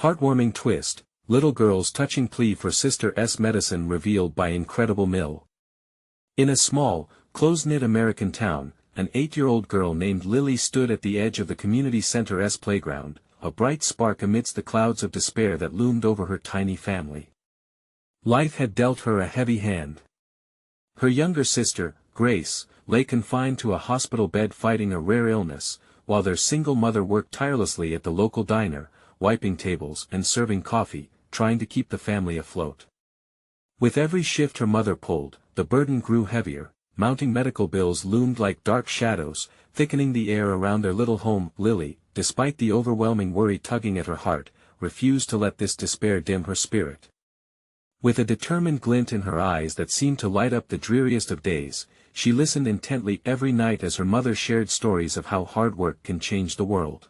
Heartwarming twist, little girls touching plea for sister's medicine revealed by incredible mill. In a small, close-knit American town, an 8-year-old girl named Lily stood at the edge of the community center's playground, a bright spark amidst the clouds of despair that loomed over her tiny family. Life had dealt her a heavy hand. Her younger sister, Grace, lay confined to a hospital bed fighting a rare illness, while their single mother worked tirelessly at the local diner, wiping tables and serving coffee, trying to keep the family afloat. With every shift her mother pulled, the burden grew heavier. Mounting medical bills loomed like dark shadows, thickening the air around their little home. Lily, despite the overwhelming worry tugging at her heart, refused to let this despair dim her spirit. With a determined glint in her eyes that seemed to light up the dreariest of days, she listened intently every night as her mother shared stories of how hard work can change the world.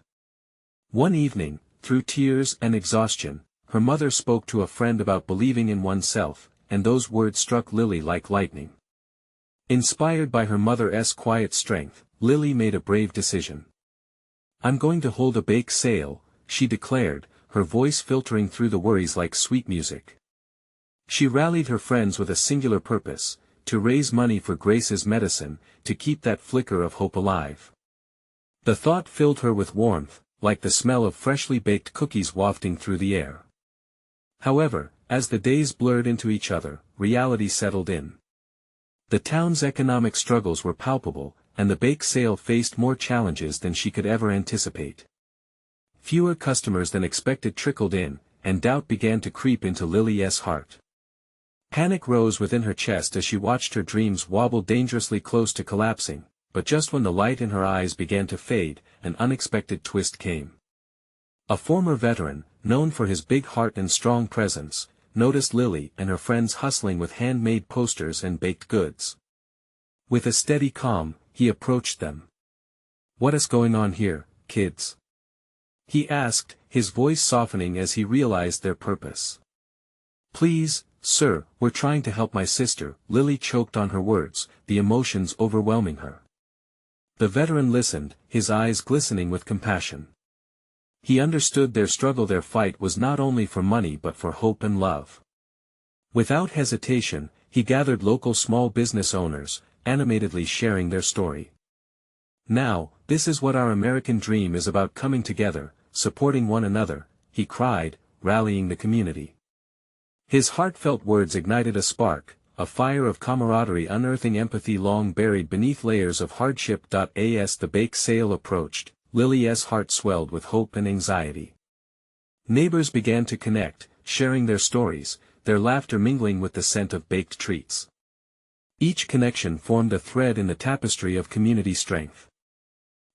One evening, through tears and exhaustion, her mother spoke to a friend about believing in oneself, and those words struck Lily like lightning. Inspired by her mother's quiet strength, Lily made a brave decision. "I'm going to hold a bake sale," she declared, her voice filtering through the worries like sweet music. She rallied her friends with a singular purpose: to raise money for Grace's medicine, to keep that flicker of hope alive. The thought filled her with warmth, like the smell of freshly baked cookies wafting through the air. However, as the days blurred into each other, reality settled in. The town's economic struggles were palpable, and the bake sale faced more challenges than she could ever anticipate. Fewer customers than expected trickled in, and doubt began to creep into Lily's heart. Panic rose within her chest as she watched her dreams wobble dangerously close to collapsing, but just when the light in her eyes began to fade, an unexpected twist came. A former veteran, known for his big heart and strong presence, noticed Lily and her friends hustling with handmade posters and baked goods. With a steady calm, he approached them. "What is going on here, kids?" he asked, his voice softening as he realized their purpose. "Please, sir, we're trying to help my sister," Lily choked on her words, the emotions overwhelming her. The veteran listened, his eyes glistening with compassion. He understood their struggle. Their fight was not only for money but for hope and love. Without hesitation, he gathered local small business owners, animatedly sharing their story. "Now, this is what our American dream is about: coming together, supporting one another," he cried, rallying the community. His heartfelt words ignited a spark, a fire of camaraderie unearthing empathy long buried beneath layers of hardship. As the bake sale approached, Lily's heart swelled with hope and anxiety. Neighbors began to connect, sharing their stories, their laughter mingling with the scent of baked treats. Each connection formed a thread in the tapestry of community strength.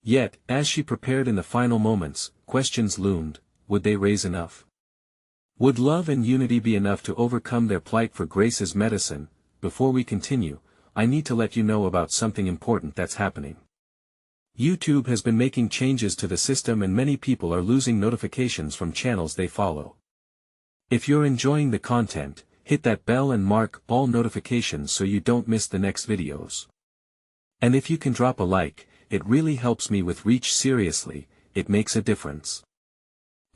Yet, as she prepared in the final moments, questions loomed: would they raise enough? Would love and unity be enough to overcome their plight for Grace's medicine? Before we continue, I need to let you know about something important that's happening. YouTube has been making changes to the system and many people are losing notifications from channels they follow. If you're enjoying the content, hit that bell and mark all notifications so you don't miss the next videos. And if you can drop a like, it really helps me with reach. Seriously, it makes a difference.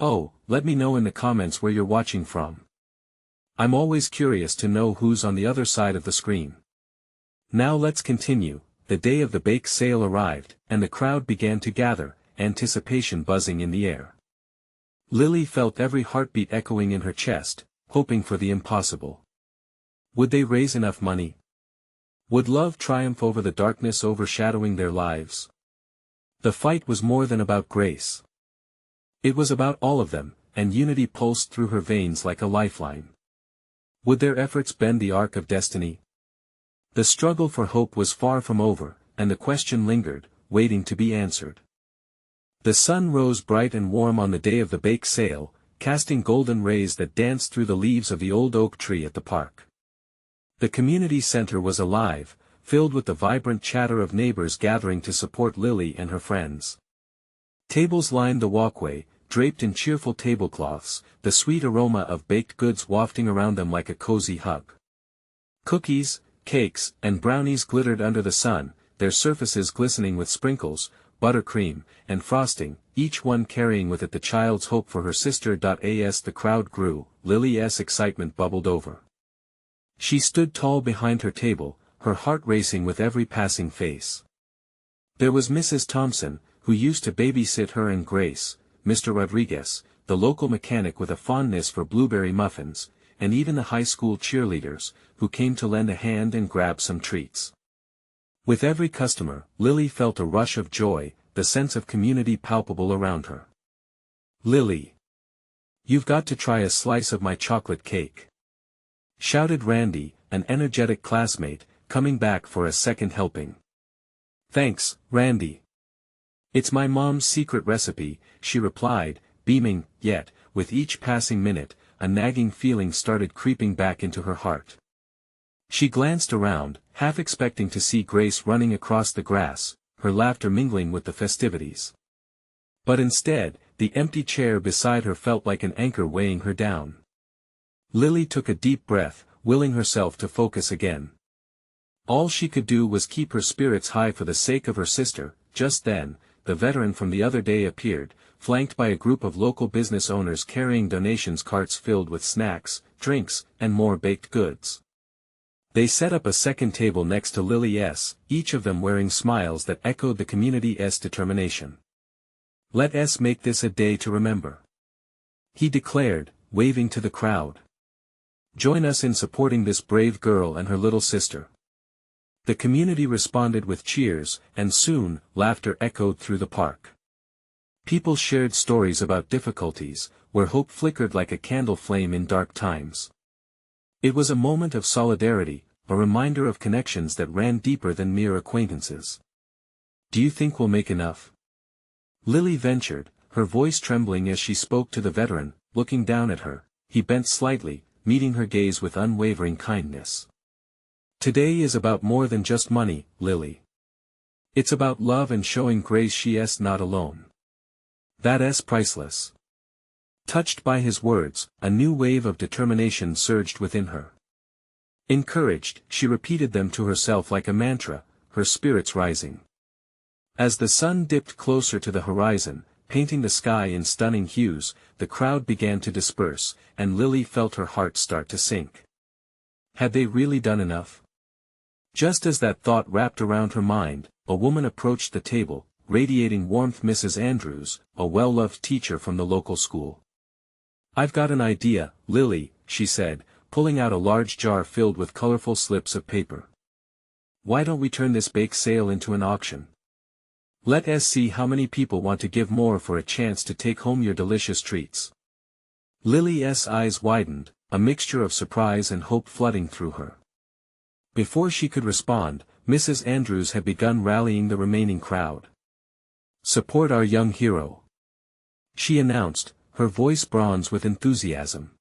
Oh, let me know in the comments where you're watching from. I'm always curious to know who's on the other side of the screen. Now let's continue. The day of the bake sale arrived, and the crowd began to gather, anticipation buzzing in the air. Lily felt every heartbeat echoing in her chest, hoping for the impossible. Would they raise enough money? Would love triumph over the darkness overshadowing their lives? The fight was more than about Grace. It was about all of them, and unity pulsed through her veins like a lifeline. Would their efforts bend the arc of destiny? The struggle for hope was far from over, and the question lingered, waiting to be answered. The sun rose bright and warm on the day of the bake sale, casting golden rays that danced through the leaves of the old oak tree at the park. The community center was alive, filled with the vibrant chatter of neighbors gathering to support Lily and her friends. Tables lined the walkway, draped in cheerful tablecloths, the sweet aroma of baked goods wafting around them like a cozy hug. Cookies, cakes, and brownies glittered under the sun, their surfaces glistening with sprinkles, buttercream, and frosting, each one carrying with it the child's hope for her sister. As the crowd grew, Lily's excitement bubbled over. She stood tall behind her table, her heart racing with every passing face. There was Mrs. Thompson, who used to babysit her and Grace, Mr. Rodriguez, the local mechanic with a fondness for blueberry muffins, and even the high school cheerleaders, who came to lend a hand and grab some treats. With every customer, Lily felt a rush of joy, the sense of community palpable around her. "Lily! You've got to try a slice of my chocolate cake!" shouted Randy, an energetic classmate, coming back for a second helping. "Thanks, Randy. It's my mom's secret recipe," she replied, beaming, yet, with each passing minute, a nagging feeling started creeping back into her heart. She glanced around, half expecting to see Grace running across the grass, her laughter mingling with the festivities. But instead, the empty chair beside her felt like an anchor weighing her down. Lily took a deep breath, willing herself to focus again. All she could do was keep her spirits high for the sake of her sister. Just then, the veteran from the other day appeared, flanked by a group of local business owners carrying donations carts filled with snacks, drinks, and more baked goods. They set up a second table next to Lily's, each of them wearing smiles that echoed the community's determination. "Let us make this a day to remember," he declared, waving to the crowd. "Join us in supporting this brave girl and her little sister." The community responded with cheers, and soon, laughter echoed through the park. People shared stories about difficulties, where hope flickered like a candle flame in dark times. It was a moment of solidarity, a reminder of connections that ran deeper than mere acquaintances. "Do you think we'll make enough?" Lily ventured, her voice trembling as she spoke to the veteran. Looking down at her, he bent slightly, meeting her gaze with unwavering kindness. "Today is about more than just money, Lily. It's about love and showing Grace she's not alone. That's priceless." Touched by his words, a new wave of determination surged within her. Encouraged, she repeated them to herself like a mantra, her spirits rising. As the sun dipped closer to the horizon, painting the sky in stunning hues, the crowd began to disperse, and Lily felt her heart start to sink. Had they really done enough? Just as that thought wrapped around her mind, a woman approached the table, radiating warmth. Mrs. Andrews, a well-loved teacher from the local school. "I've got an idea, Lily," she said, pulling out a large jar filled with colorful slips of paper. "Why don't we turn this bake sale into an auction? Let us see how many people want to give more for a chance to take home your delicious treats." Lily's eyes widened, a mixture of surprise and hope flooding through her. Before she could respond, Mrs. Andrews had begun rallying the remaining crowd. "Support our young hero," she announced, her voice bronze with enthusiasm.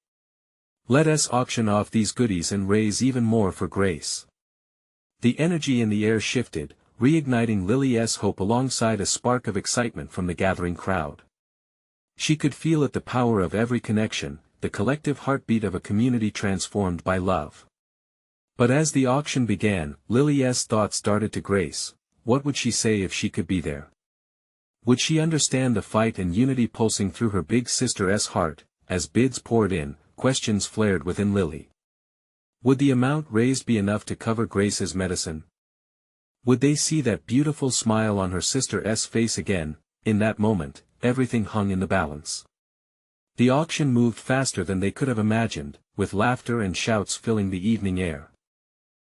"Let us auction off these goodies and raise even more for Grace." The energy in the air shifted, reigniting Lily's hope alongside a spark of excitement from the gathering crowd. She could feel it, the power of every connection, the collective heartbeat of a community transformed by love. But as the auction began, Lily's thoughts started to Grace. What would she say if she could be there? Would she understand the fight and unity pulsing through her big sister's heart? As bids poured in, questions flared within Lily. Would the amount raised be enough to cover Grace's medicine? Would they see that beautiful smile on her sister's face again? In that moment, everything hung in the balance. The auction moved faster than they could have imagined, with laughter and shouts filling the evening air.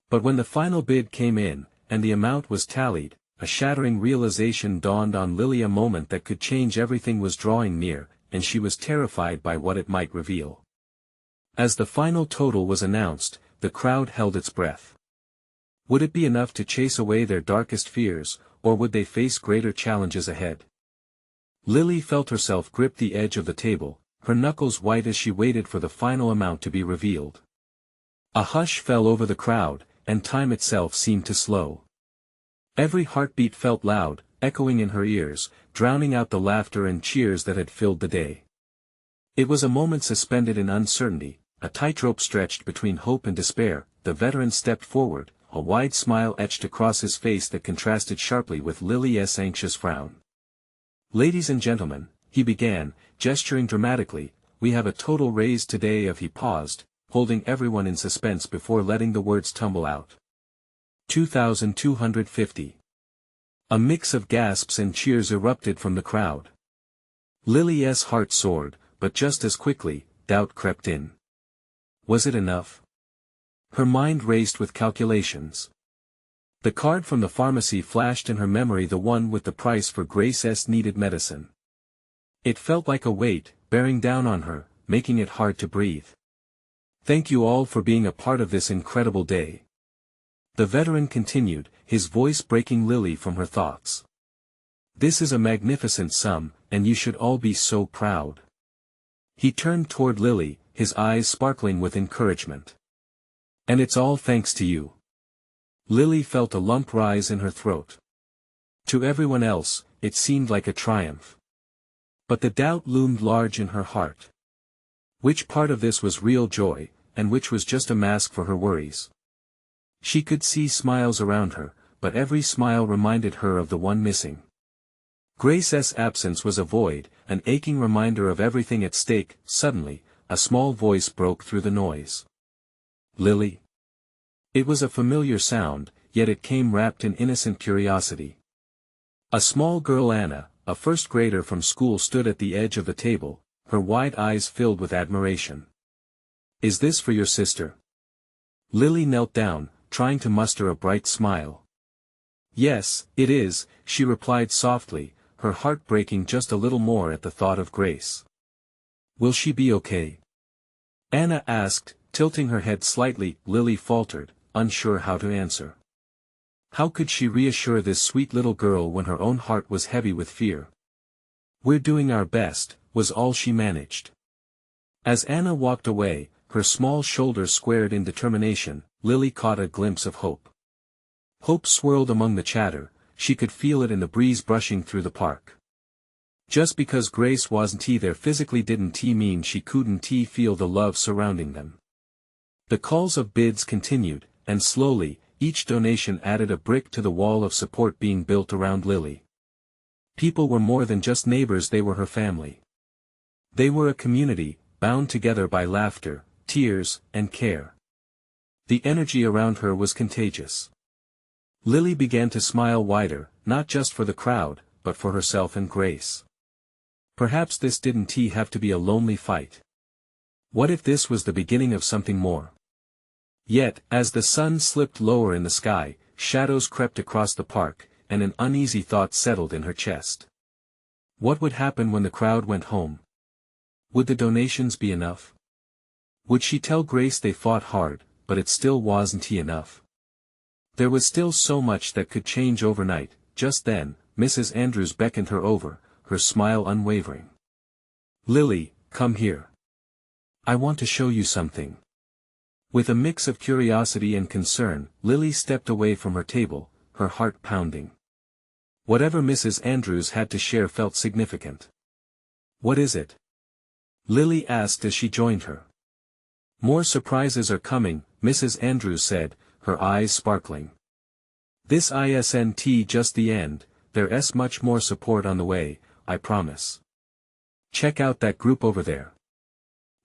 But when the final bid came in, and the amount was tallied, a shattering realization dawned on Lily. A moment that could change everything was drawing near, and she was terrified by what it might reveal. As the final total was announced, the crowd held its breath. Would it be enough to chase away their darkest fears, or would they face greater challenges ahead? Lily felt herself grip the edge of the table, her knuckles white as she waited for the final amount to be revealed. A hush fell over the crowd, and time itself seemed to slow. Every heartbeat felt loud, echoing in her ears, drowning out the laughter and cheers that had filled the day. It was a moment suspended in uncertainty, a tightrope stretched between hope and despair. The veteran stepped forward, a wide smile etched across his face that contrasted sharply with Lily's anxious frown. "Ladies and gentlemen," he began, gesturing dramatically, "we have a total raise today of—" He paused, holding everyone in suspense before letting the words tumble out. 2,250. A mix of gasps and cheers erupted from the crowd. Lily's heart soared, but just as quickly, doubt crept in. Was it enough? Her mind raced with calculations. The card from the pharmacy flashed in her memory, the one with the price for Grace's needed medicine. It felt like a weight, bearing down on her, making it hard to breathe. "Thank you all for being a part of this incredible day," the veteran continued, his voice breaking Lily from her thoughts. "This is a magnificent sum, and you should all be so proud." He turned toward Lily, his eyes sparkling with encouragement. "And it's all thanks to you." Lily felt a lump rise in her throat. To everyone else, it seemed like a triumph. But the doubt loomed large in her heart. Which part of this was real joy, and which was just a mask for her worries? She could see smiles around her, but every smile reminded her of the one missing. Grace's absence was a void, an aching reminder of everything at stake. Suddenly, a small voice broke through the noise. "Lily?" It was a familiar sound, yet it came wrapped in innocent curiosity. A small girl, Anna, a first grader from school, stood at the edge of the table, her wide eyes filled with admiration. "Is this for your sister?" Lily knelt down, trying to muster a bright smile. "Yes, it is," she replied softly, her heart breaking just a little more at the thought of Grace. "Will she be okay?" Anna asked, tilting her head slightly. Lily faltered, unsure how to answer. How could she reassure this sweet little girl when her own heart was heavy with fear? "We're doing our best," was all she managed. As Anna walked away, her small shoulders squared in determination, Lily caught a glimpse of hope. Hope swirled among the chatter, she could feel it in the breeze brushing through the park. Just because Grace wasn't there physically didn't mean she couldn't feel the love surrounding them. The calls of bids continued, and slowly, each donation added a brick to the wall of support being built around Lily. People were more than just neighbors, they were her family. They were a community, bound together by laughter, tears, and care. The energy around her was contagious. Lily began to smile wider, not just for the crowd, but for herself and Grace. Perhaps this didn't have to be a lonely fight. What if this was the beginning of something more? Yet, as the sun slipped lower in the sky, shadows crept across the park, and an uneasy thought settled in her chest. What would happen when the crowd went home? Would the donations be enough? Would she tell Grace they fought hard, but it still wasn't enough? There was still so much that could change overnight. Just then, Mrs. Andrews beckoned her over, her smile unwavering. "Lily, come here. I want to show you something." With a mix of curiosity and concern, Lily stepped away from her table, her heart pounding. Whatever Mrs. Andrews had to share felt significant. "What is it?" Lily asked as she joined her. "More surprises are coming," Mrs. Andrews said, her eyes sparkling. "This isn't just the end, there's much more support on the way, I promise. Check out that group over there."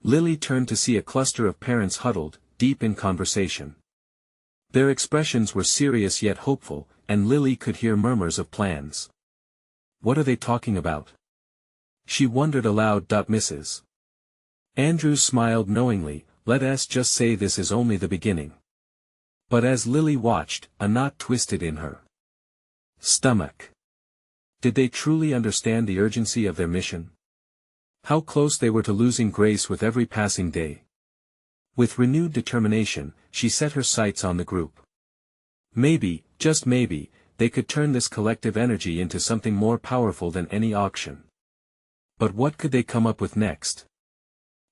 Lily turned to see a cluster of parents huddled, deep in conversation. Their expressions were serious yet hopeful, and Lily could hear murmurs of plans. What are they talking about? She wondered aloud. Mrs. Andrews smiled knowingly, "Let's just say this is only the beginning." But as Lily watched, a knot twisted in her stomach. Did they truly understand the urgency of their mission? How close they were to losing Grace with every passing day. With renewed determination, she set her sights on the group. Maybe, just maybe, they could turn this collective energy into something more powerful than any auction. But what could they come up with next?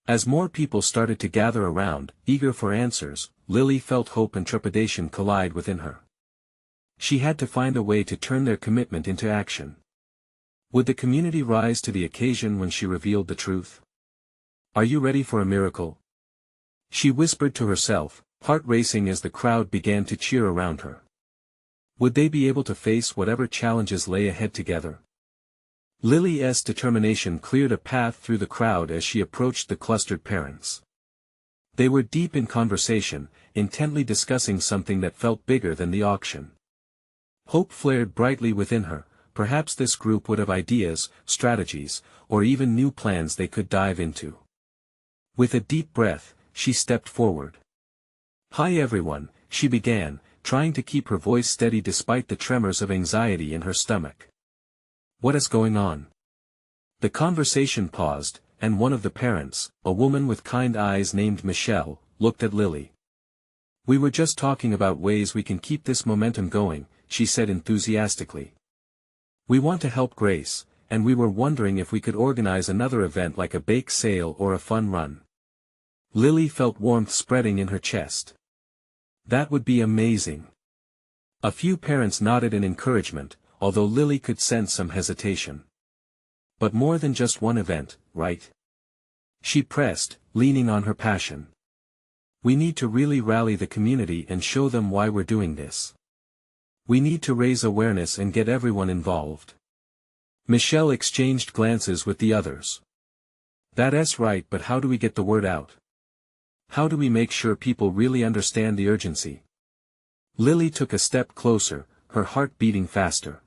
As more people started to gather around, eager for answers, Lily felt hope and trepidation collide within her. She had to find a way to turn their commitment into action. Would the community rise to the occasion when she revealed the truth? "Are you ready for a miracle?" she whispered to herself, heart racing as the crowd began to cheer around her. Would they be able to face whatever challenges lay ahead together? Lily's determination cleared a path through the crowd as she approached the clustered parents. They were deep in conversation, intently discussing something that felt bigger than the auction. Hope flared brightly within her. Perhaps this group would have ideas, strategies, or even new plans they could dive into. With a deep breath, she stepped forward. "Hi everyone," she began, trying to keep her voice steady despite the tremors of anxiety in her stomach. "What is going on?" The conversation paused, and one of the parents, a woman with kind eyes named Michelle, looked at Lily. "We were just talking about ways we can keep this momentum going," she said enthusiastically. "We want to help Grace, and we were wondering if we could organize another event like a bake sale or a fun run." Lily felt warmth spreading in her chest. "That would be amazing." A few parents nodded in encouragement, although Lily could sense some hesitation. "But more than just one event, right?" she pressed, leaning on her passion. "We need to really rally the community and show them why we're doing this. We need to raise awareness and get everyone involved." Michelle exchanged glances with the others. "That's right, but how do we get the word out? How do we make sure people really understand the urgency?" Lily took a step closer, her heart beating faster.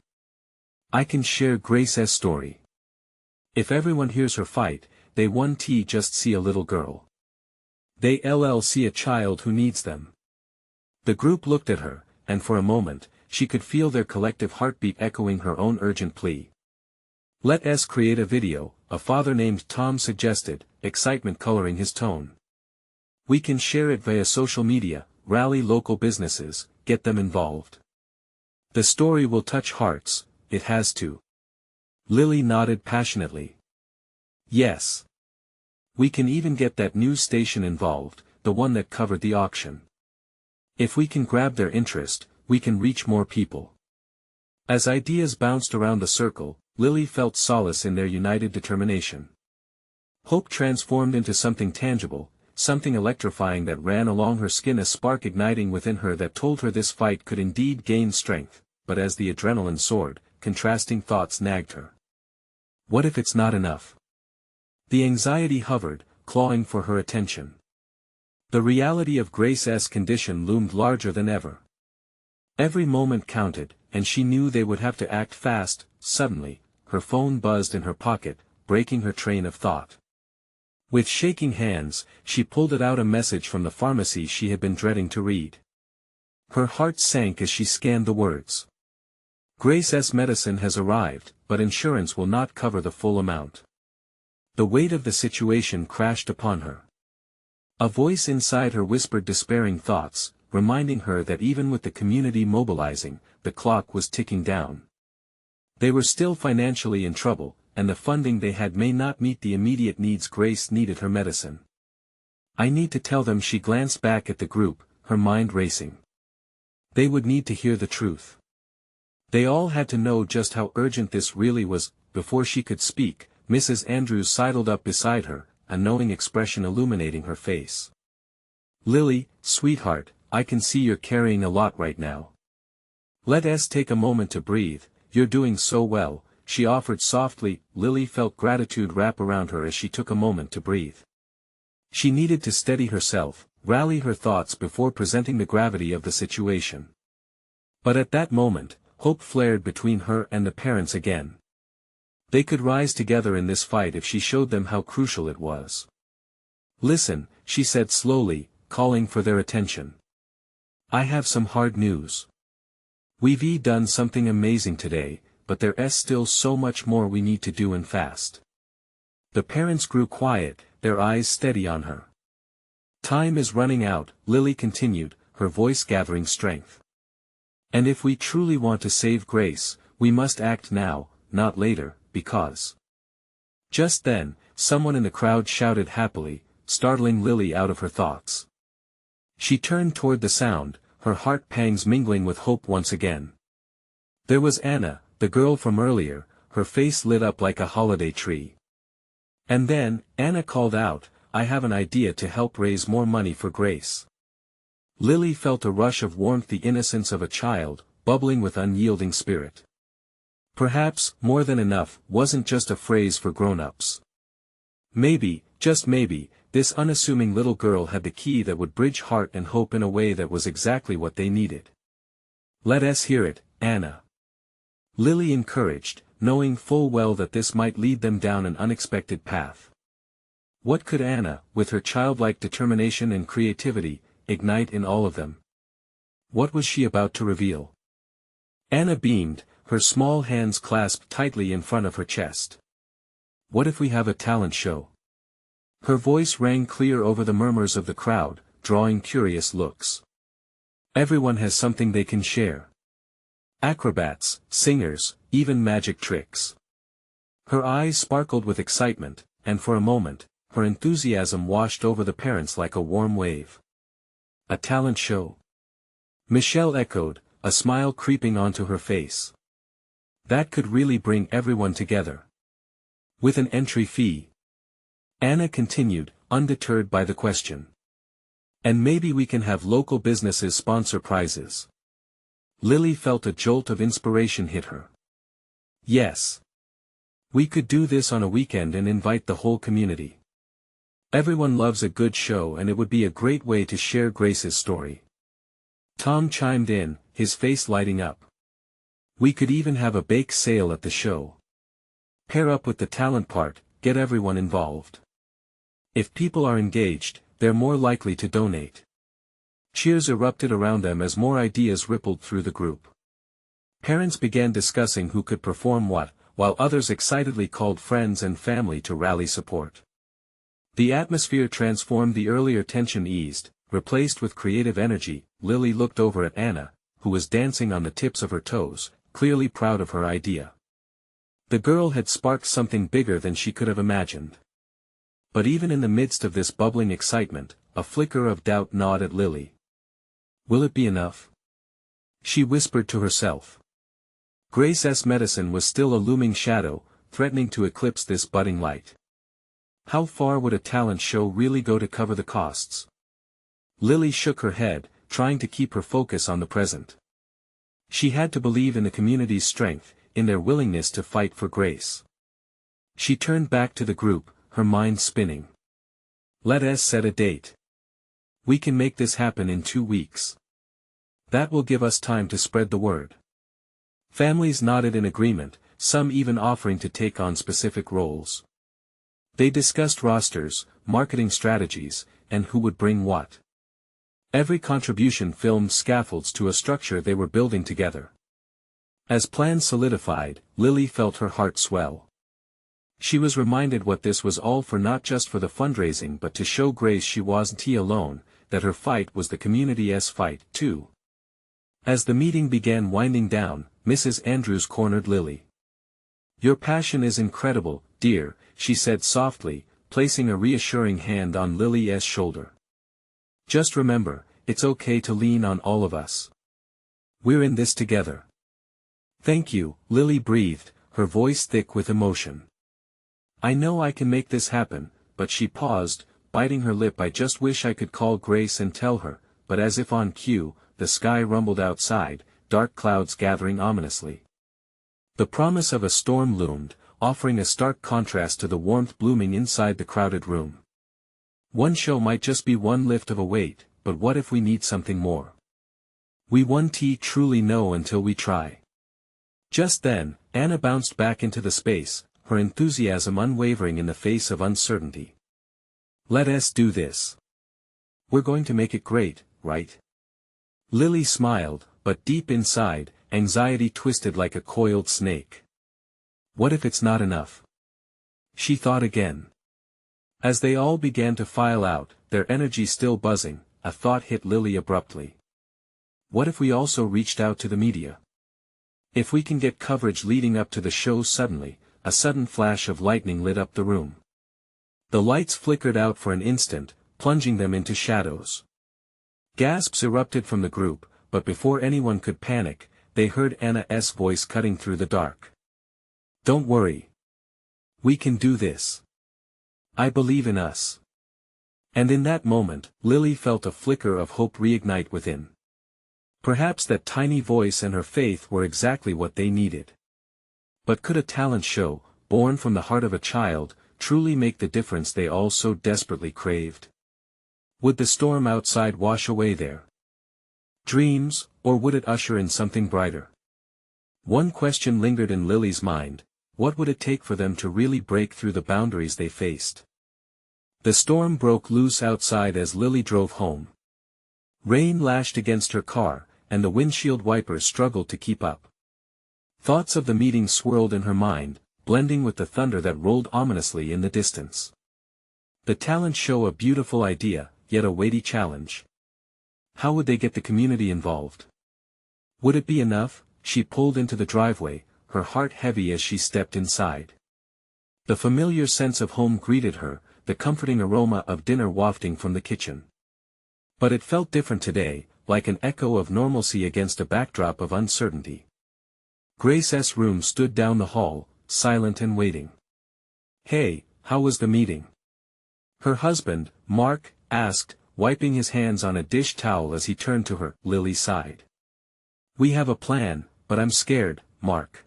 "I can share Grace's story. If everyone hears her fight, they won't just see a little girl. They'll see a child who needs them." The group looked at her, and for a moment, she could feel their collective heartbeat echoing her own urgent plea. "Let's create a video," a father named Tom suggested, excitement coloring his tone. "We can share it via social media, rally local businesses, get them involved. The story will touch hearts, it has to." Lily nodded passionately. "Yes. We can even get that news station involved, the one that covered the auction. If we can grab their interest, we can reach more people." As ideas bounced around the circle, Lily felt solace in their united determination. Hope transformed into something tangible, something electrifying that ran along her skin, a spark igniting within her that told her this fight could indeed gain strength, but as the adrenaline soared, contrasting thoughts nagged her. What if it's not enough? The anxiety hovered, clawing for her attention. The reality of Grace's condition loomed larger than ever. Every moment counted, and she knew they would have to act fast. Suddenly, her phone buzzed in her pocket, breaking her train of thought. With shaking hands, she pulled it out, a message from the pharmacy she had been dreading to read. Her heart sank as she scanned the words. "Grace's medicine has arrived, but insurance will not cover the full amount." The weight of the situation crashed upon her. A voice inside her whispered despairing thoughts, reminding her that even with the community mobilizing, the clock was ticking down. They were still financially in trouble, and the funding they had may not meet the immediate needs. Grace needed her medicine. "I need to tell them." She glanced back at the group, her mind racing. They would need to hear the truth. They all had to know just how urgent this really was. Before she could speak, Mrs. Andrews sidled up beside her, a knowing expression illuminating her face. "Lily, sweetheart, I can see you're carrying a lot right now. Let's take a moment to breathe. You're doing so well," she offered softly. Lily felt gratitude wrap around her as she took a moment to breathe. She needed to steady herself, rally her thoughts before presenting the gravity of the situation. But at that moment, hope flared between her and the parents again. They could rise together in this fight if she showed them how crucial it was. "Listen," she said slowly, calling for their attention. "I have some hard news. We've done something amazing today, but there's still so much more we need to do, and fast." The parents grew quiet, their eyes steady on her. "Time is running out," Lily continued, her voice gathering strength. "And if we truly want to save Grace, we must act now, not later, because—" Just then, someone in the crowd shouted happily, startling Lily out of her thoughts. She turned toward the sound, her heart pangs mingling with hope once again. There was Anna, the girl from earlier, her face lit up like a holiday tree. And then, Anna called out, "I have an idea to help raise more money for Grace." Lily felt a rush of warmth, the innocence of a child, bubbling with unyielding spirit. Perhaps, more than enough, wasn't just a phrase for grown-ups. Maybe, just maybe, this unassuming little girl had the key that would bridge heart and hope in a way that was exactly what they needed. Let us hear it, Anna. Lily encouraged, knowing full well that this might lead them down an unexpected path. What could Anna, with her childlike determination and creativity, ignite in all of them? What was she about to reveal? Anna beamed, her small hands clasped tightly in front of her chest. What if we have a talent show? Her voice rang clear over the murmurs of the crowd, drawing curious looks. Everyone has something they can share. Acrobats, singers, even magic tricks. Her eyes sparkled with excitement, and for a moment, her enthusiasm washed over the parents like a warm wave. A talent show? Michelle echoed, a smile creeping onto her face. That could really bring everyone together. With an entry fee. Anna continued, undeterred by the question. And maybe we can have local businesses sponsor prizes. Lily felt a jolt of inspiration hit her. Yes. We could do this on a weekend and invite the whole community. Everyone loves a good show and it would be a great way to share Grace's story. Tom chimed in, his face lighting up. We could even have a bake sale at the show. Pair up with the talent part, get everyone involved. If people are engaged, they're more likely to donate. Cheers erupted around them as more ideas rippled through the group. Parents began discussing who could perform what, while others excitedly called friends and family to rally support. The atmosphere transformed, the earlier tension eased, replaced with creative energy. Lily looked over at Anna, who was dancing on the tips of her toes, clearly proud of her idea. The girl had sparked something bigger than she could have imagined. But even in the midst of this bubbling excitement, a flicker of doubt gnawed at Lily. Will it be enough? She whispered to herself. Grace's medicine was still a looming shadow, threatening to eclipse this budding light. How far would a talent show really go to cover the costs? Lily shook her head, trying to keep her focus on the present. She had to believe in the community's strength, in their willingness to fight for Grace. She turned back to the group, her mind spinning. Let us set a date. We can make this happen in 2 weeks. That will give us time to spread the word. Families nodded in agreement, some even offering to take on specific roles. They discussed rosters, marketing strategies, and who would bring what. Every contribution filmed scaffolds to a structure they were building together. As plans solidified, Lily felt her heart swell. She was reminded what this was all for, not just for the fundraising but to show Grace she wasn't alone, that her fight was the community's fight, too. As the meeting began winding down, Mrs. Andrews cornered Lily. Your passion is incredible, dear, she said softly, placing a reassuring hand on Lily's shoulder. Just remember, it's okay to lean on all of us. We're in this together. Thank you, Lily breathed, her voice thick with emotion. I know I can make this happen, but she paused, biting her lip. I just wish I could call Grace and tell her, but as if on cue, the sky rumbled outside, dark clouds gathering ominously. The promise of a storm loomed, offering a stark contrast to the warmth blooming inside the crowded room. One show might just be one lift of a weight, but what if we need something more? We won't truly know until we try. Just then, Anna bounced back into the space, her enthusiasm unwavering in the face of uncertainty. Let us do this. We're going to make it great, right? Lily smiled, but deep inside, anxiety twisted like a coiled snake. What if it's not enough? She thought again. As they all began to file out, their energy still buzzing, a thought hit Lily abruptly. What if we also reached out to the media? If we can get coverage leading up to the show? Suddenly, a sudden flash of lightning lit up the room. The lights flickered out for an instant, plunging them into shadows. Gasps erupted from the group, but before anyone could panic, they heard Anna's voice cutting through the dark. Don't worry. We can do this. I believe in us. And in that moment, Lily felt a flicker of hope reignite within. Perhaps that tiny voice and her faith were exactly what they needed. But could a talent show, born from the heart of a child, truly make the difference they all so desperately craved? Would the storm outside wash away their dreams, or would it usher in something brighter? One question lingered in Lily's mind: what would it take for them to really break through the boundaries they faced? The storm broke loose outside as Lily drove home. Rain lashed against her car, and the windshield wipers struggled to keep up. Thoughts of the meeting swirled in her mind, blending with the thunder that rolled ominously in the distance. The talent show, a beautiful idea, yet a weighty challenge. How would they get the community involved? Would it be enough? She pulled into the driveway, her heart heavy as she stepped inside. The familiar sense of home greeted her, the comforting aroma of dinner wafting from the kitchen. But it felt different today, like an echo of normalcy against a backdrop of uncertainty. Grace's room stood down the hall, silent and waiting. "Hey, how was the meeting?" her husband, Mark, asked, wiping his hands on a dish towel as he turned to her. Lily sighed. "We have a plan, but I'm scared, Mark.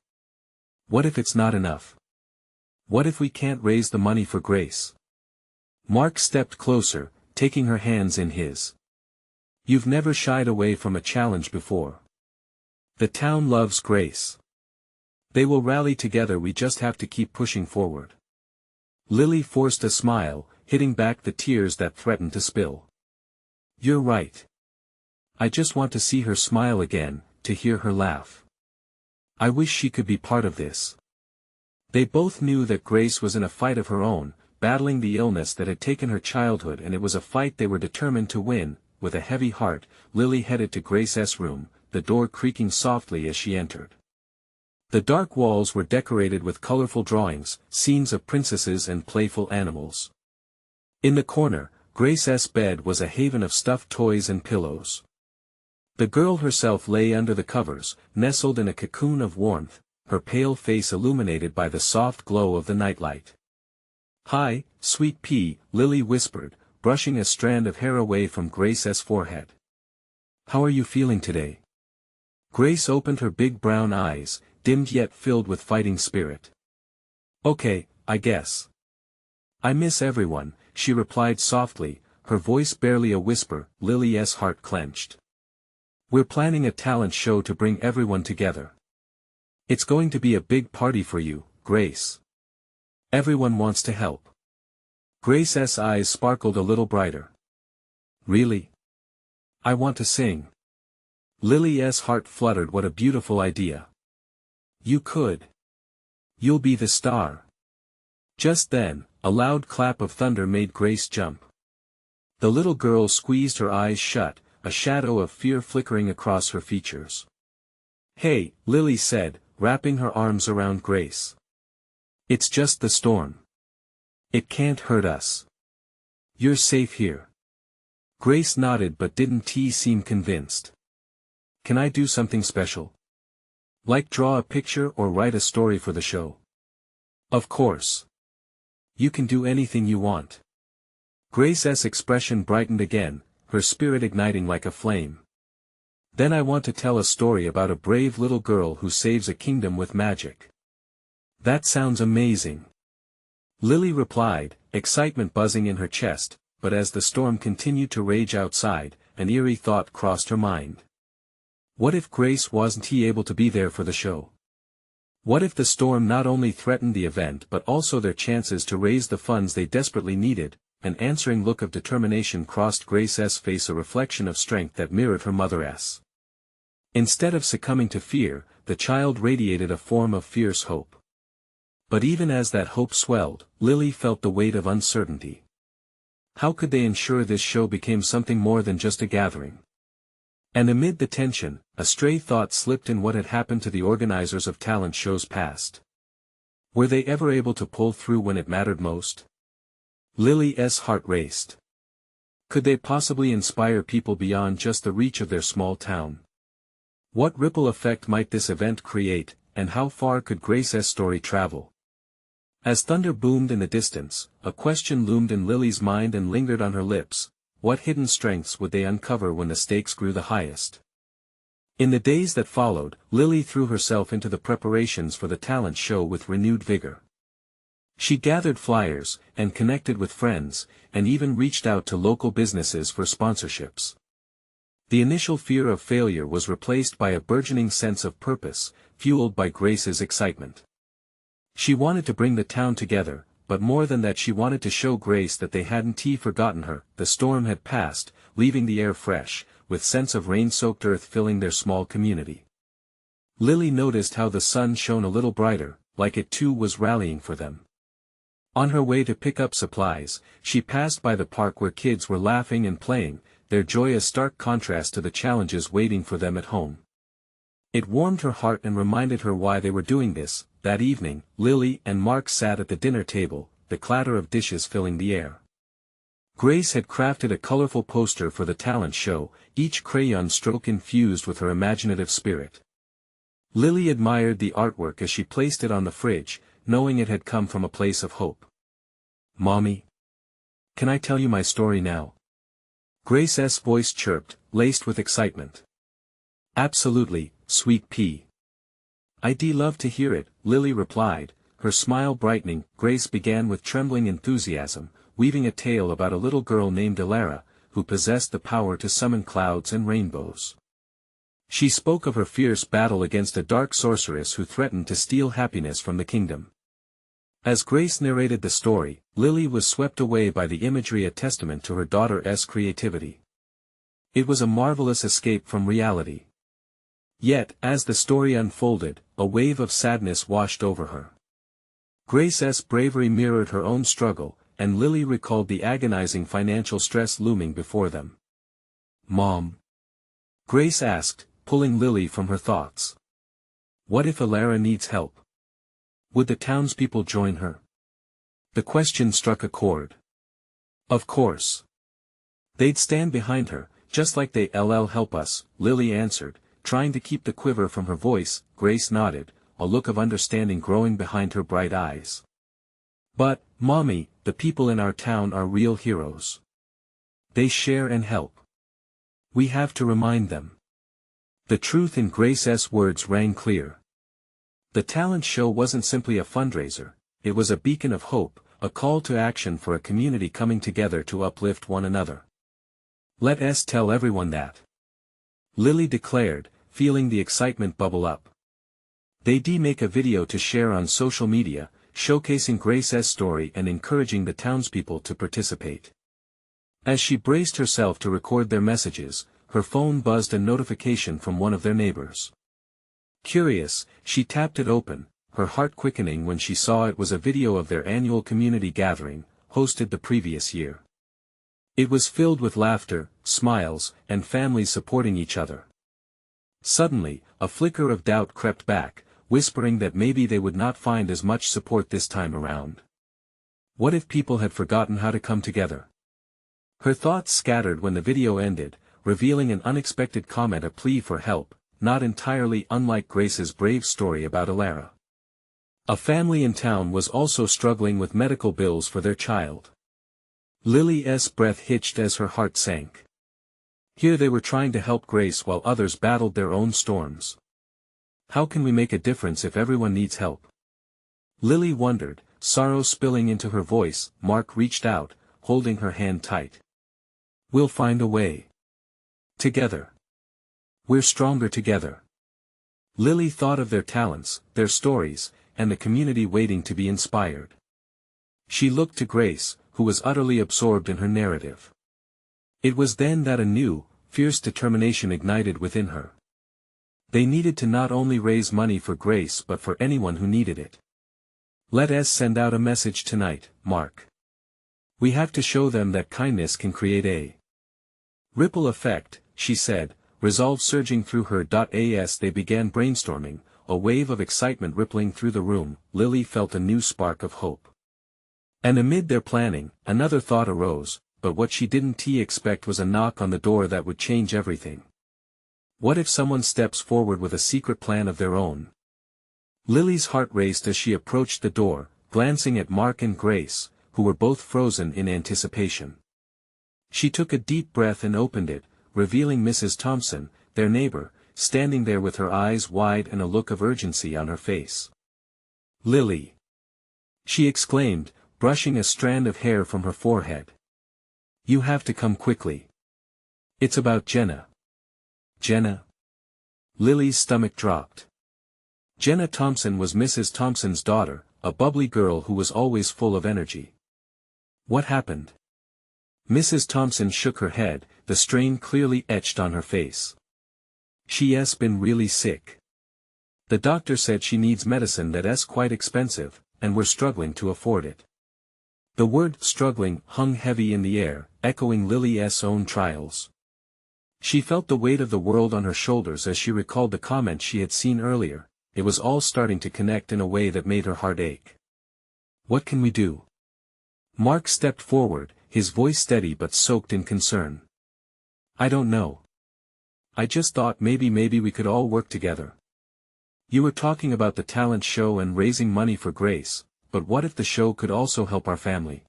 What if it's not enough? What if we can't raise the money for Grace?" Mark stepped closer, taking her hands in his. "You've never shied away from a challenge before. The town loves Grace. They will rally together, we just have to keep pushing forward." Lily forced a smile, hitting back the tears that threatened to spill. "You're right. I just want to see her smile again, to hear her laugh. I wish she could be part of this." They both knew that Grace was in a fight of her own, battling the illness that had taken her childhood, and it was a fight they were determined to win. With a heavy heart, Lily headed to Grace's room, the door creaking softly as she entered. The dark walls were decorated with colorful drawings, scenes of princesses and playful animals. In the corner, Grace's bed was a haven of stuffed toys and pillows. The girl herself lay under the covers, nestled in a cocoon of warmth, her pale face illuminated by the soft glow of the nightlight. "Hi, sweet pea," Lily whispered, brushing a strand of hair away from Grace's forehead. "How are you feeling today?" Grace opened her big brown eyes, dimmed yet filled with fighting spirit. "Okay, I guess. I miss everyone," she replied softly, her voice barely a whisper. Lily's heart clenched. "We're planning a talent show to bring everyone together. It's going to be a big party for you, Grace. Everyone wants to help." Grace's eyes sparkled a little brighter. "Really? I want to sing." Lily's heart fluttered. What a beautiful idea. "You could. You'll be the star." Just then, a loud clap of thunder made Grace jump. The little girl squeezed her eyes shut, a shadow of fear flickering across her features. "Hey," Lily said, wrapping her arms around Grace. "It's just the storm. It can't hurt us. You're safe here." Grace nodded but didn't seem convinced. "Can I do something special? Like draw a picture or write a story for the show?" "Of course. You can do anything you want." Grace's expression brightened again, her spirit igniting like a flame. "Then I want to tell a story about a brave little girl who saves a kingdom with magic." "That sounds amazing," Lily replied, excitement buzzing in her chest, but as the storm continued to rage outside, an eerie thought crossed her mind. What if Grace wasn't able to be there for the show? What if the storm not only threatened the event but also their chances to raise the funds they desperately needed? An answering look of determination crossed Grace's face, a reflection of strength that mirrored her mother's. Instead of succumbing to fear, the child radiated a form of fierce hope. But even as that hope swelled, Lily felt the weight of uncertainty. How could they ensure this show became something more than just a gathering? And amid the tension, a stray thought slipped in: what had happened to the organizers of talent shows past? Were they ever able to pull through when it mattered most? Lily's heart raced. Could they possibly inspire people beyond just the reach of their small town? What ripple effect might this event create, and how far could Grace's story travel? As thunder boomed in the distance, a question loomed in Lily's mind and lingered on her lips: what hidden strengths would they uncover when the stakes grew the highest? In the days that followed, Lily threw herself into the preparations for the talent show with renewed vigor. She gathered flyers, and connected with friends, and even reached out to local businesses for sponsorships. The initial fear of failure was replaced by a burgeoning sense of purpose, fueled by Grace's excitement. She wanted to bring the town together, but more than that she wanted to show Grace that they hadn't forgotten her. The storm had passed, leaving the air fresh, with scents of rain-soaked earth filling their small community. Lily noticed how the sun shone a little brighter, like it too was rallying for them. On her way to pick up supplies, she passed by the park where kids were laughing and playing, their joy a stark contrast to the challenges waiting for them at home. It warmed her heart and reminded her why they were doing this. That evening, Lily and Mark sat at the dinner table, the clatter of dishes filling the air. Grace had crafted a colorful poster for the talent show, each crayon stroke infused with her imaginative spirit. Lily admired the artwork as she placed it on the fridge, knowing it had come from a place of hope. "Mommy? Can I tell you my story now?" Grace's voice chirped, laced with excitement. "Absolutely, sweet pea. I'd love to hear it," Lily replied, her smile brightening. Grace began with trembling enthusiasm, weaving a tale about a little girl named Alara, who possessed the power to summon clouds and rainbows. She spoke of her fierce battle against a dark sorceress who threatened to steal happiness from the kingdom. As Grace narrated the story, Lily was swept away by the imagery, a testament to her daughter's creativity. It was a marvelous escape from reality. Yet, as the story unfolded, a wave of sadness washed over her. Grace's bravery mirrored her own struggle, and Lily recalled the agonizing financial stress looming before them. "Mom?" Grace asked, pulling Lily from her thoughts. "What if Alara needs help? Would the townspeople join her?" The question struck a chord. Of course. They'd stand behind her, just like they'll help us, Lily answered, trying to keep the quiver from her voice. Grace nodded, a look of understanding growing behind her bright eyes. "But, Mommy, the people in our town are real heroes. They share and help. We have to remind them." The truth in Grace's words rang clear. The talent show wasn't simply a fundraiser, it was a beacon of hope, a call to action for a community coming together to uplift one another. "Let us tell everyone that," Lily declared, feeling the excitement bubble up. They'd make a video to share on social media, showcasing Grace's story and encouraging the townspeople to participate. As she braced herself to record their messages, her phone buzzed a notification from one of their neighbors. Curious, she tapped it open, her heart quickening when she saw it was a video of their annual community gathering, hosted the previous year. It was filled with laughter, smiles, and families supporting each other. Suddenly, a flicker of doubt crept back, whispering that maybe they would not find as much support this time around. What if people had forgotten how to come together? Her thoughts scattered when the video ended, revealing an unexpected comment, a plea for help, not entirely unlike Grace's brave story about Alara. A family in town was also struggling with medical bills for their child. Lily's breath hitched as her heart sank. Here they were trying to help Grace while others battled their own storms. How can we make a difference if everyone needs help? Lily wondered, sorrow spilling into her voice. Mark reached out, holding her hand tight. "We'll find a way. Together. We're stronger together." Lily thought of their talents, their stories, and the community waiting to be inspired. She looked to Grace, who was utterly absorbed in her narrative. It was then that a new, fierce determination ignited within her. They needed to not only raise money for Grace but for anyone who needed it. "Let us send out a message tonight, Mark. We have to show them that kindness can create a ripple effect," she said, resolve surging through her. As they began brainstorming, a wave of excitement rippling through the room, Lily felt a new spark of hope. And amid their planning, another thought arose, but what she didn't expect was a knock on the door that would change everything. What if someone steps forward with a secret plan of their own? Lily's heart raced as she approached the door, glancing at Mark and Grace, who were both frozen in anticipation. She took a deep breath and opened it, revealing Mrs. Thompson, their neighbor, standing there with her eyes wide and a look of urgency on her face. "Lily!" she exclaimed, brushing a strand of hair from her forehead. "You have to come quickly. It's about Jenna." "Jenna?" Lily's stomach dropped. Jenna Thompson was Mrs. Thompson's daughter, a bubbly girl who was always full of energy. "What happened?" Mrs. Thompson shook her head, the strain clearly etched on her face. "She's been really sick. The doctor said she needs medicine that's quite expensive, and we're struggling to afford it." The word "struggling" hung heavy in the air, echoing Lily's own trials. She felt the weight of the world on her shoulders as she recalled the comments she had seen earlier. It was all starting to connect in a way that made her heart ache. "What can we do?" Mark stepped forward, his voice steady but soaked in concern. "I don't know. I just thought maybe we could all work together. You were talking about the talent show and raising money for Grace, but what if the show could also help our family?"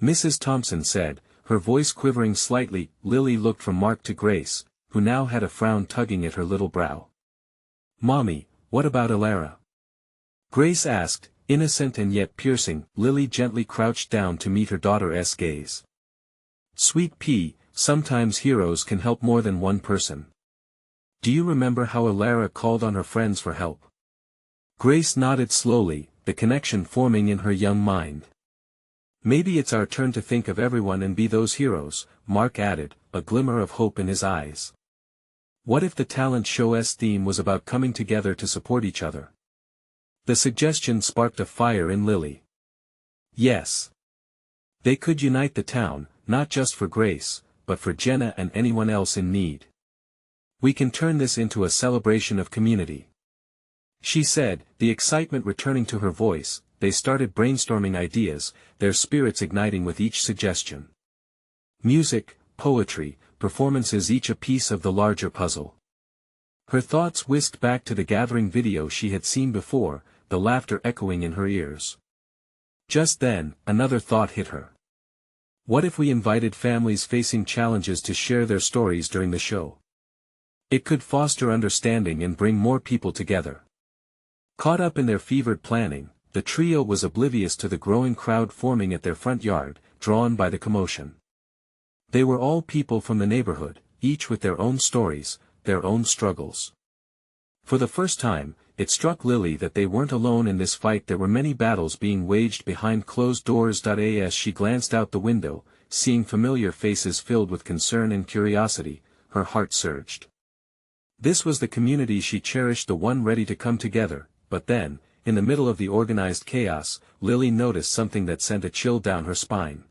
Mrs. Thompson said, her voice quivering slightly. Lily looked from Mark to Grace, who now had a frown tugging at her little brow. "Mommy, what about Alara?" Grace asked, innocent and yet piercing. Lily gently crouched down to meet her daughter's gaze. "Sweet pea, sometimes heroes can help more than one person. Do you remember how Alara called on her friends for help?" Grace nodded slowly, the connection forming in her young mind. "Maybe it's our turn to think of everyone and be those heroes," Mark added, a glimmer of hope in his eyes. What if the talent show's theme was about coming together to support each other? The suggestion sparked a fire in Lily. Yes. They could unite the town, not just for Grace, but for Jenna and anyone else in need. "We can turn this into a celebration of community," she said, the excitement returning to her voice. They started brainstorming ideas, their spirits igniting with each suggestion. Music, poetry, performances, each a piece of the larger puzzle. Her thoughts whisked back to the gathering video she had seen before, the laughter echoing in her ears. Just then, another thought hit her. What if we invited families facing challenges to share their stories during the show? It could foster understanding and bring more people together. Caught up in their fevered planning, the trio was oblivious to the growing crowd forming at their front yard, drawn by the commotion. They were all people from the neighborhood, each with their own stories, their own struggles. For the first time, it struck Lily that they weren't alone in this fight. There were many battles being waged behind closed doors. As she glanced out the window, seeing familiar faces filled with concern and curiosity, her heart surged. This was the community she cherished, the one ready to come together. But then, in the middle of the organized chaos, Lily noticed something that sent a chill down her spine.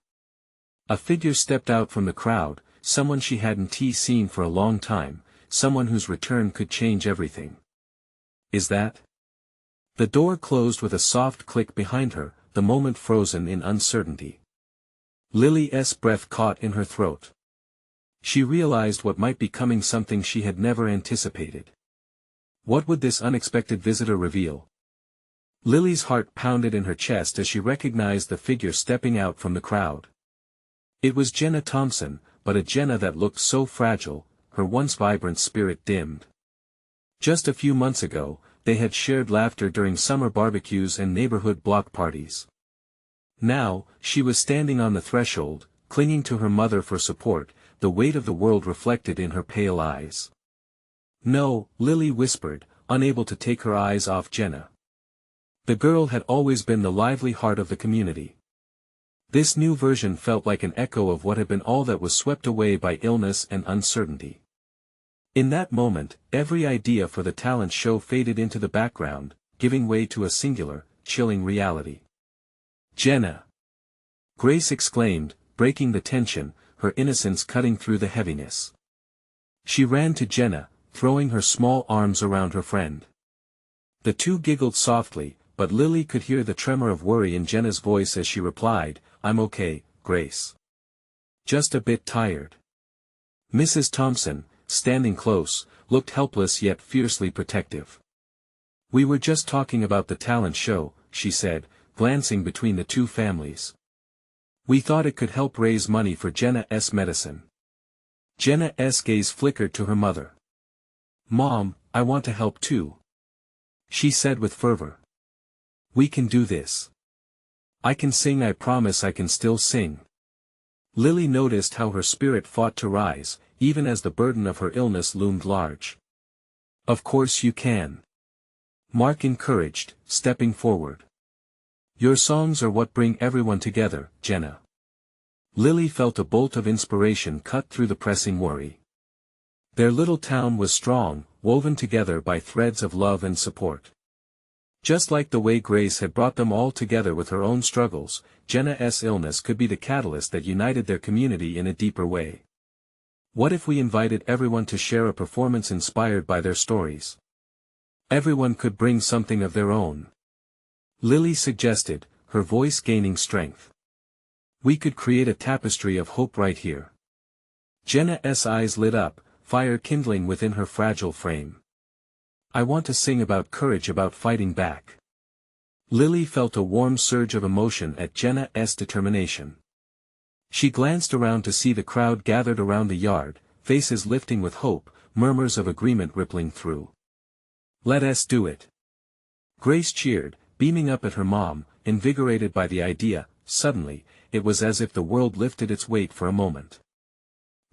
A figure stepped out from the crowd, someone she hadn't seen for a long time, someone whose return could change everything. Is that? The door closed with a soft click behind her, the moment frozen in uncertainty. Lily's breath caught in her throat. She realized what might be coming, something she had never anticipated. What would this unexpected visitor reveal? Lily's heart pounded in her chest as she recognized the figure stepping out from the crowd. It was Jenna Thompson, but a Jenna that looked so fragile, her once vibrant spirit dimmed. Just a few months ago, they had shared laughter during summer barbecues and neighborhood block parties. Now, she was standing on the threshold, clinging to her mother for support, the weight of the world reflected in her pale eyes. "No," Lily whispered, unable to take her eyes off Jenna. The girl had always been the lively heart of the community. This new version felt like an echo of what had been, all that was swept away by illness and uncertainty. In that moment, every idea for the talent show faded into the background, giving way to a singular, chilling reality. "Jenna!" Grace exclaimed, breaking the tension, her innocence cutting through the heaviness. She ran to Jenna, throwing her small arms around her friend. The two giggled softly, but Lily could hear the tremor of worry in Jenna's voice as she replied, "I'm okay, Grace. Just a bit tired." Mrs. Thompson, standing close, looked helpless yet fiercely protective. "We were just talking about the talent show," she said, glancing between the two families. "We thought it could help raise money for Jenna's medicine." Jenna's gaze flickered to her mother. "Mom, I want to help too," she said with fervor. "We can do this. I can sing, I promise I can still sing." Lily noticed how her spirit fought to rise, even as the burden of her illness loomed large. "Of course you can," Mark encouraged, stepping forward. "Your songs are what bring everyone together, Jenna." Lily felt a bolt of inspiration cut through the pressing worry. Their little town was strong, woven together by threads of love and support. Just like the way Grace had brought them all together with her own struggles, Jenna's illness could be the catalyst that united their community in a deeper way. What if we invited everyone to share a performance inspired by their stories? Everyone could bring something of their own. Lily suggested, her voice gaining strength. "We could create a tapestry of hope right here." Jenna's eyes lit up, fire kindling within her fragile frame. "I want to sing about courage, about fighting back." Lily felt a warm surge of emotion at Jenna's determination. She glanced around to see the crowd gathered around the yard, faces lifting with hope, murmurs of agreement rippling through. "Let us do it." Grace cheered, beaming up at her mom, invigorated by the idea. Suddenly, it was as if the world lifted its weight for a moment.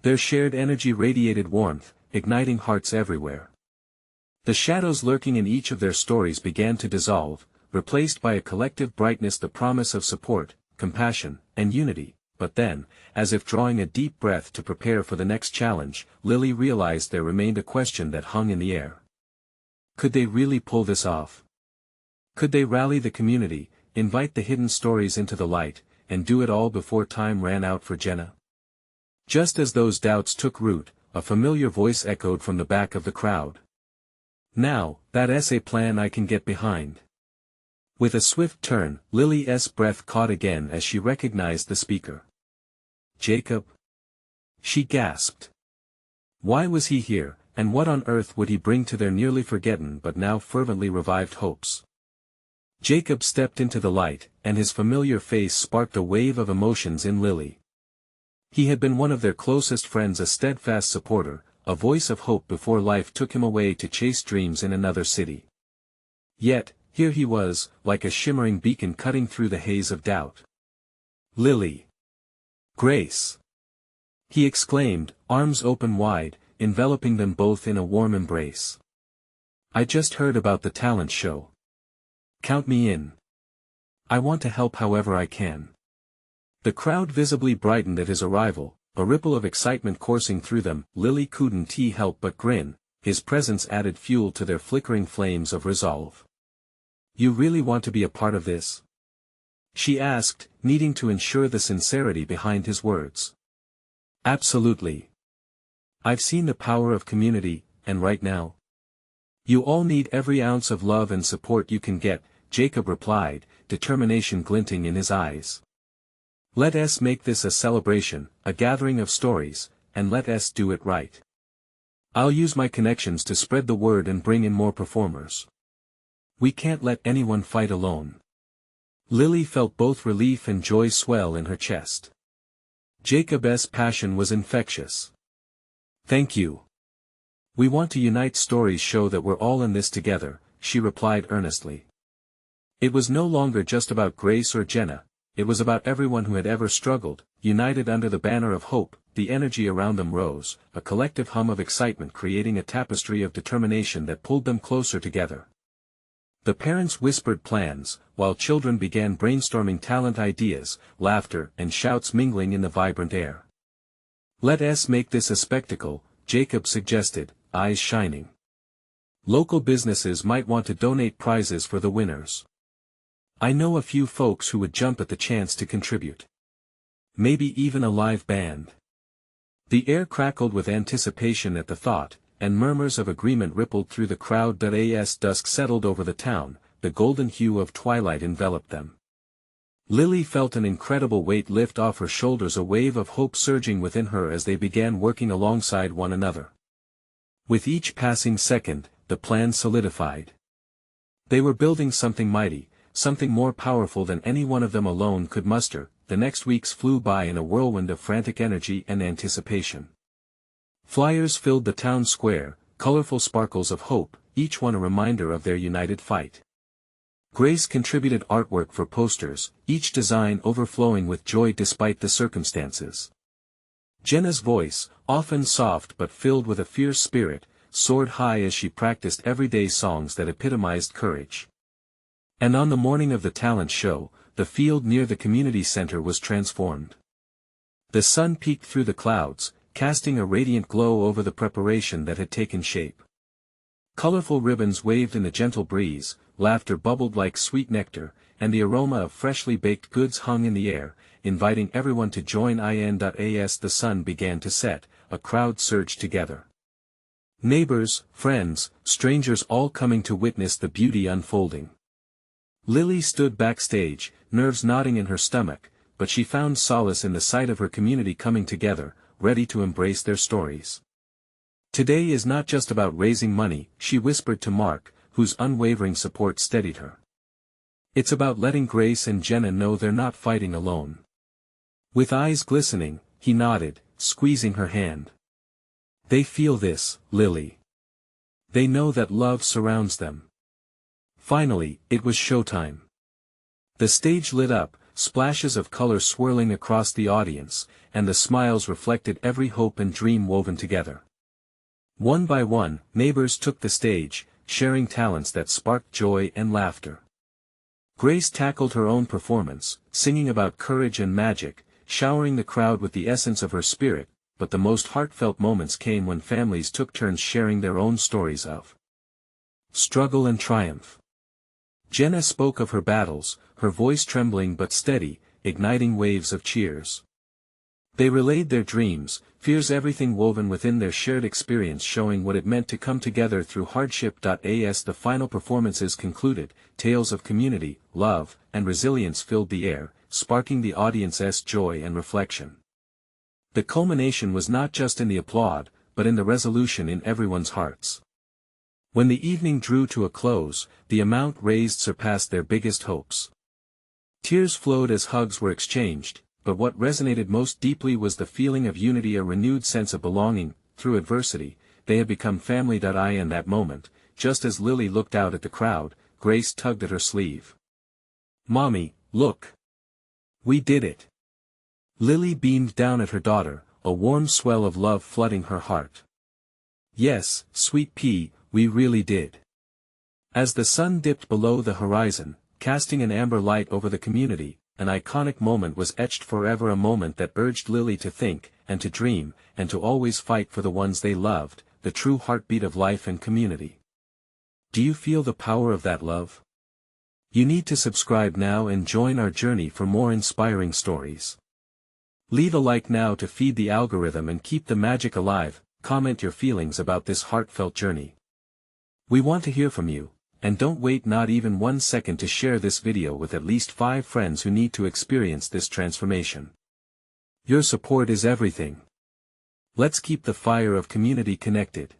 Their shared energy radiated warmth, igniting hearts everywhere. The shadows lurking in each of their stories began to dissolve, replaced by a collective brightness, the promise of support, compassion, and unity. But then, as if drawing a deep breath to prepare for the next challenge, Lily realized there remained a question that hung in the air. Could they really pull this off? Could they rally the community, invite the hidden stories into the light, and do it all before time ran out for Jenna? Just as those doubts took root, a familiar voice echoed from the back of the crowd. "Now, that's a plan I can get behind." With a swift turn, Lily's breath caught again as she recognized the speaker. "Jacob?" she gasped. Why was he here, and what on earth would he bring to their nearly forgotten but now fervently revived hopes? Jacob stepped into the light, and his familiar face sparked a wave of emotions in Lily. He had been one of their closest friends, a steadfast supporter, a voice of hope before life took him away to chase dreams in another city. Yet, here he was, like a shimmering beacon cutting through the haze of doubt. "Lily! Grace!" he exclaimed, arms open wide, enveloping them both in a warm embrace. "I just heard about the talent show. Count me in. I want to help however I can." The crowd visibly brightened at his arrival, a ripple of excitement coursing through them. Lily couldn't help but grin, his presence added fuel to their flickering flames of resolve. "You really want to be a part of this?" she asked, needing to ensure the sincerity behind his words. "Absolutely. I've seen the power of community, and right now, you all need every ounce of love and support you can get," Jacob replied, determination glinting in his eyes. "Let us make this a celebration, a gathering of stories, and let us do it right. I'll use my connections to spread the word and bring in more performers. We can't let anyone fight alone." Lily felt both relief and joy swell in her chest. Jacob's passion was infectious. "Thank you. We want to unite, stories show that we're all in this together," she replied earnestly. It was no longer just about Grace or Jenna, it was about everyone who had ever struggled, united under the banner of hope. The energy around them rose, a collective hum of excitement creating a tapestry of determination that pulled them closer together. The parents whispered plans, while children began brainstorming talent ideas, laughter and shouts mingling in the vibrant air. "Let us make this a spectacle," Jacob suggested, eyes shining. "Local businesses might want to donate prizes for the winners. I know a few folks who would jump at the chance to contribute. Maybe even a live band." The air crackled with anticipation at the thought, and murmurs of agreement rippled through the crowd. As dusk settled over the town, the golden hue of twilight enveloped them. Lily felt an incredible weight lift off her shoulders, a wave of hope surging within her as they began working alongside one another. With each passing second, the plan solidified. They were building something mighty, something more powerful than any one of them alone could muster. The next weeks flew by in a whirlwind of frantic energy and anticipation. Flyers filled the town square, colorful sparkles of hope, each one a reminder of their united fight. Grace contributed artwork for posters, each design overflowing with joy despite the circumstances. Jenna's voice, often soft but filled with a fierce spirit, soared high as she practiced everyday songs that epitomized courage. And on the morning of the talent show, the field near the community center was transformed. The sun peeked through the clouds, casting a radiant glow over the preparation that had taken shape. Colorful ribbons waved in the gentle breeze, laughter bubbled like sweet nectar, and the aroma of freshly baked goods hung in the air, inviting everyone to join in. As the sun began to set, a crowd surged together. Neighbors, friends, strangers all coming to witness the beauty unfolding. Lily stood backstage, nerves knotting in her stomach, but she found solace in the sight of her community coming together, ready to embrace their stories. Today is not just about raising money, she whispered to Mark, whose unwavering support steadied her. It's about letting Grace and Jenna know they're not fighting alone. With eyes glistening, he nodded, squeezing her hand. They feel this, Lily. They know that love surrounds them. Finally, it was showtime. The stage lit up, splashes of color swirling across the audience, and the smiles reflected every hope and dream woven together. One by one, neighbors took the stage, sharing talents that sparked joy and laughter. Grace tackled her own performance, singing about courage and magic, showering the crowd with the essence of her spirit, but the most heartfelt moments came when families took turns sharing their own stories of struggle and triumph. Jenna spoke of her battles, her voice trembling but steady, igniting waves of cheers. They relayed their dreams, fears, everything woven within their shared experience, showing what it meant to come together through hardship. As the final performances concluded, tales of community, love, and resilience filled the air, sparking the audience's joy and reflection. The culmination was not just in the applaud, but in the resolution in everyone's hearts. When the evening drew to a close, the amount raised surpassed their biggest hopes. Tears flowed as hugs were exchanged, but what resonated most deeply was the feeling of unity, a renewed sense of belonging. Through adversity, they had become family. In that moment, just as Lily looked out at the crowd, Grace tugged at her sleeve. "Mommy, look! We did it!" Lily beamed down at her daughter, a warm swell of love flooding her heart. "Yes, sweet pea, we really did." As the sun dipped below the horizon, casting an amber light over the community, an iconic moment was etched forever, a moment that urged Lily to think, and to dream, and to always fight for the ones they loved, the true heartbeat of life and community. Do you feel the power of that love? You need to subscribe now and join our journey for more inspiring stories. Leave a like now to feed the algorithm and keep the magic alive. Comment your feelings about this heartfelt journey. We want to hear from you, and don't wait not even 1 second to share this video with at least 5 friends who need to experience this transformation. Your support is everything. Let's keep the fire of community connected.